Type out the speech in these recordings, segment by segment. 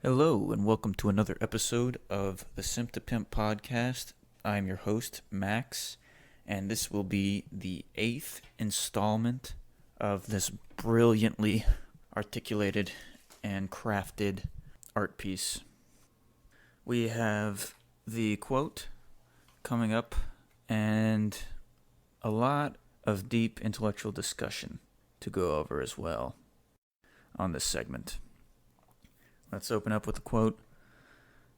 Hello, and welcome to another episode of the Simp to Pimp podcast. I'm your host, Max, and this will be the 8th installment of this brilliantly articulated and crafted art piece. We have the quote coming up and a lot of deep intellectual discussion to go over as well on this segment. Let's open up with a quote.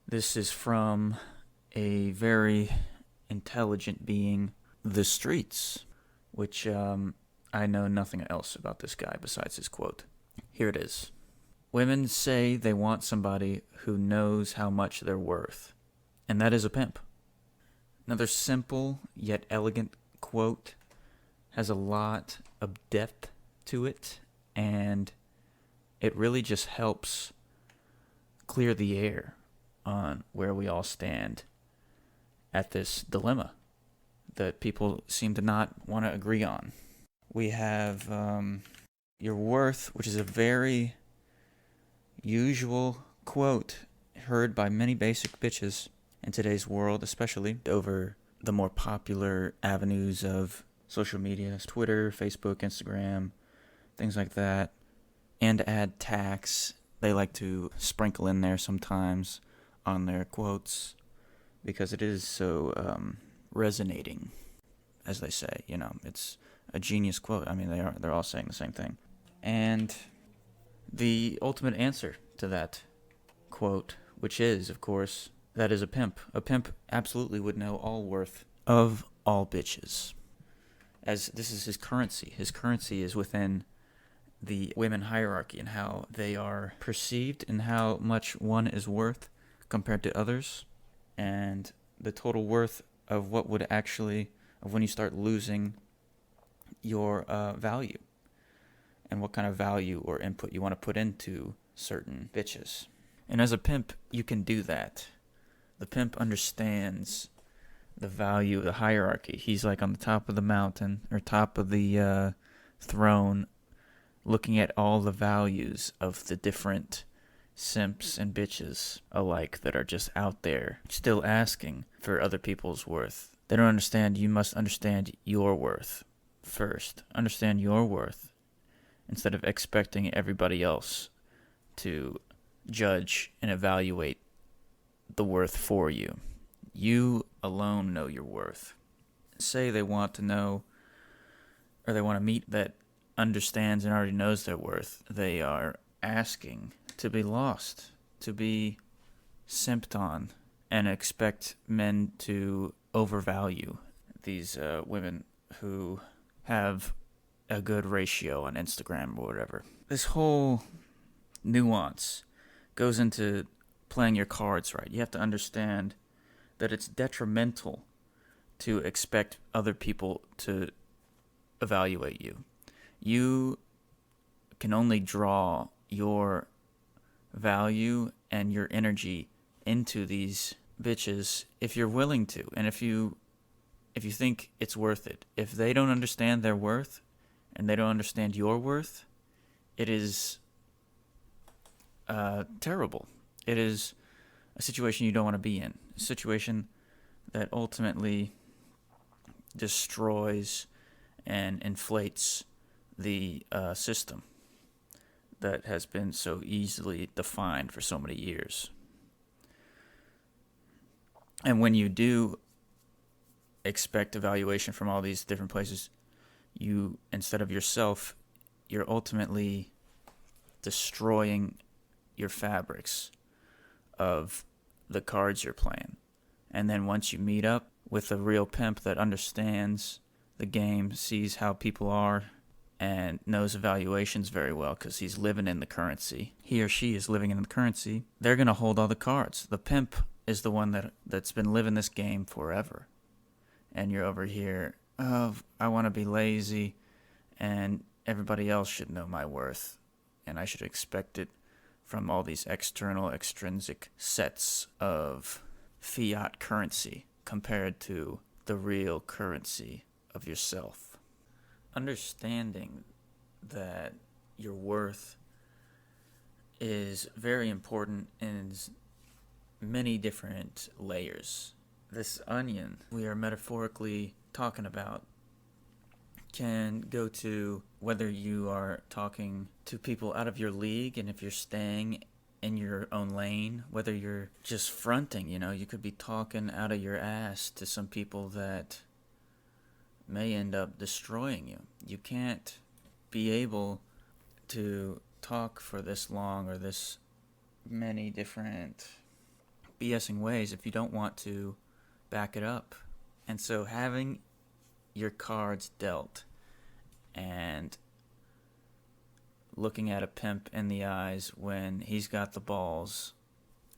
This is from a very intelligent being, The Streets, which I know nothing else about this guy besides his quote. Here it is. Women say they want somebody who knows how much they're worth, and that is a pimp. Another simple yet elegant quote has a lot of depth to it, and it really just helps clear the air on where we all stand at this dilemma that people seem to not want to agree on. We have your worth, which is a very usual quote heard by many basic bitches in today's world, especially over the more popular avenues of social media, Twitter, Facebook, Instagram, things like that, and add tax. They like to sprinkle in there sometimes on their quotes because it is so resonating, as they say. You know, it's a genius quote. I mean, they're all saying the same thing. And the ultimate answer to that quote, which is, of course, that is a pimp. A pimp absolutely would know all worth of all bitches, as this is his currency. His currency is within the women hierarchy and how they are perceived and how much one is worth compared to others, and the total worth of what would actually, of when you start losing your value and what kind of value or input you want to put into certain bitches. And as a pimp, you can do that. The pimp understands the value of the hierarchy. He's like on the top of the mountain or top of the throne, looking at all the values of the different simps and bitches alike that are just out there, still asking for other people's worth. They don't understand. You must understand your worth first. Understand your worth instead of expecting everybody else to judge and evaluate the worth for you. You alone know your worth. Say they want to know, or they want to meet that understands and already knows their worth. They are asking to be lost, to be simped on, and expect men to overvalue these women who have a good ratio on Instagram or whatever. This whole nuance goes into playing your cards right. You have to understand that it's detrimental to expect other people to evaluate you. You can only draw your value and your energy into these bitches if you're willing to, and if you think it's worth it. If they don't understand their worth and they don't understand your worth, it is terrible. It is a situation you don't want to be in. A situation that ultimately destroys and inflates the system that has been so easily defined for so many years. And when you do expect evaluation from all these different places, you, instead of yourself, you're ultimately destroying your fabrics of the cards you're playing. And then once you meet up with a real pimp that understands the game, sees how people are, and knows evaluations very well because he's living in the currency. He or she is living in the currency. They're going to hold all the cards. The pimp is the one that's been living this game forever. And you're over here, oh, I want to be lazy, and everybody else should know my worth, and I should expect it from all these external, extrinsic sets of fiat currency compared to the real currency of yourself. Understanding that your worth is very important in many different layers. This onion we are metaphorically talking about can go to whether you are talking to people out of your league, and if you're staying in your own lane, whether you're just fronting, you could be talking out of your ass to some people that may end up destroying you. You can't be able to talk for this long or this many different BSing ways if you don't want to back it up. And so having your cards dealt and looking at a pimp in the eyes when he's got the balls,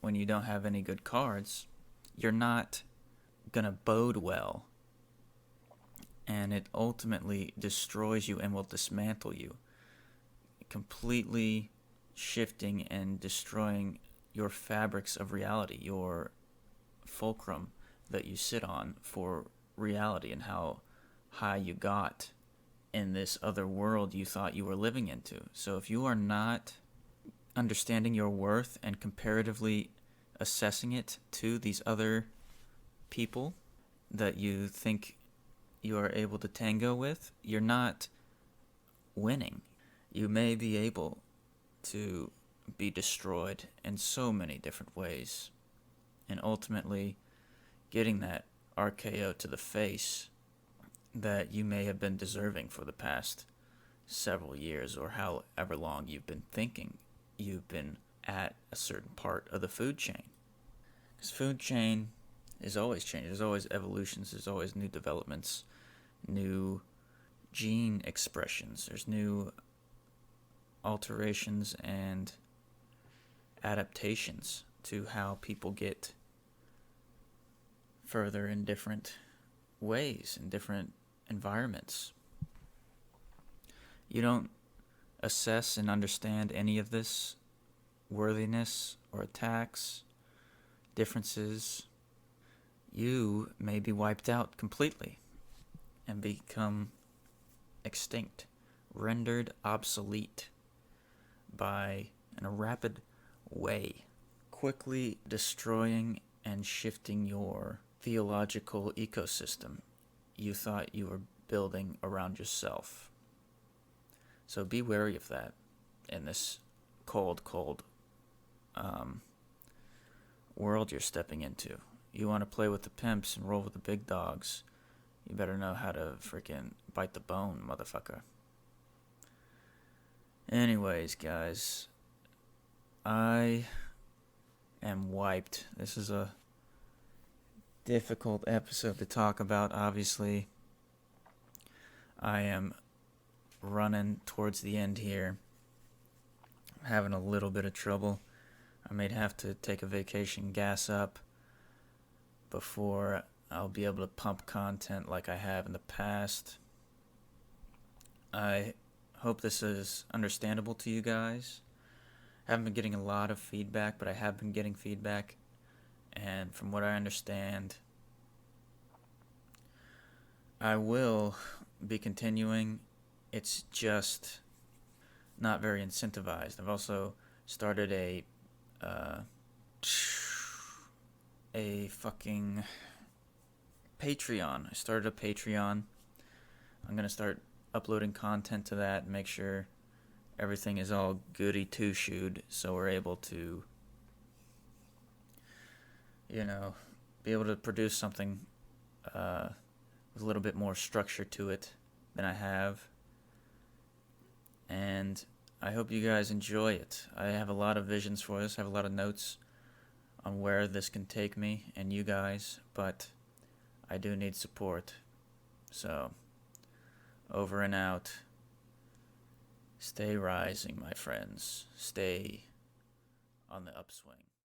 when you don't have any good cards, you're not gonna bode well. And it ultimately destroys you and will dismantle you, completely shifting and destroying your fabrics of reality, your fulcrum that you sit on for reality and how high you got in this other world you thought you were living into. So if you are not understanding your worth and comparatively assessing it to these other people that you think you are able to tango with, you're not winning. You may be able to be destroyed in so many different ways, and ultimately getting that RKO to the face that you may have been deserving for the past several years, or however long you've been thinking you've been at a certain part of the food chain. Because food chain is always changing. There's always evolutions. There's always new developments, new gene expressions. There's new alterations and adaptations to how people get further in different ways, in different environments. You don't assess and understand any of this worthiness or attacks, differences, you may be wiped out completely and become extinct, rendered obsolete by, in a rapid way, quickly destroying and shifting your theological ecosystem you thought you were building around yourself. So be wary of that in this cold world you're stepping into. You want to play with the pimps and roll with the big dogs, you better know how to freaking bite the bone, motherfucker. Anyways, guys, I am wiped. This is a difficult episode to talk about, obviously. I am running towards the end here. I'm having a little bit of trouble. I may have to take a vacation, gas up, before I'll be able to pump content like I have in the past. I hope this is understandable to you guys. I haven't been getting a lot of feedback, but I have been getting feedback. And from what I understand, I will be continuing. It's just not very incentivized. I've also started a fucking Patreon. I started a Patreon. I'm going to start uploading content to that and make sure everything is all goody two-shoed so we're able to, be able to produce something with a little bit more structure to it than I have. And I hope you guys enjoy it. I have a lot of visions for this. I have a lot of notes on where this can take me and you guys, but I do need support. So, over and out. Stay rising, my friends. Stay on the upswing.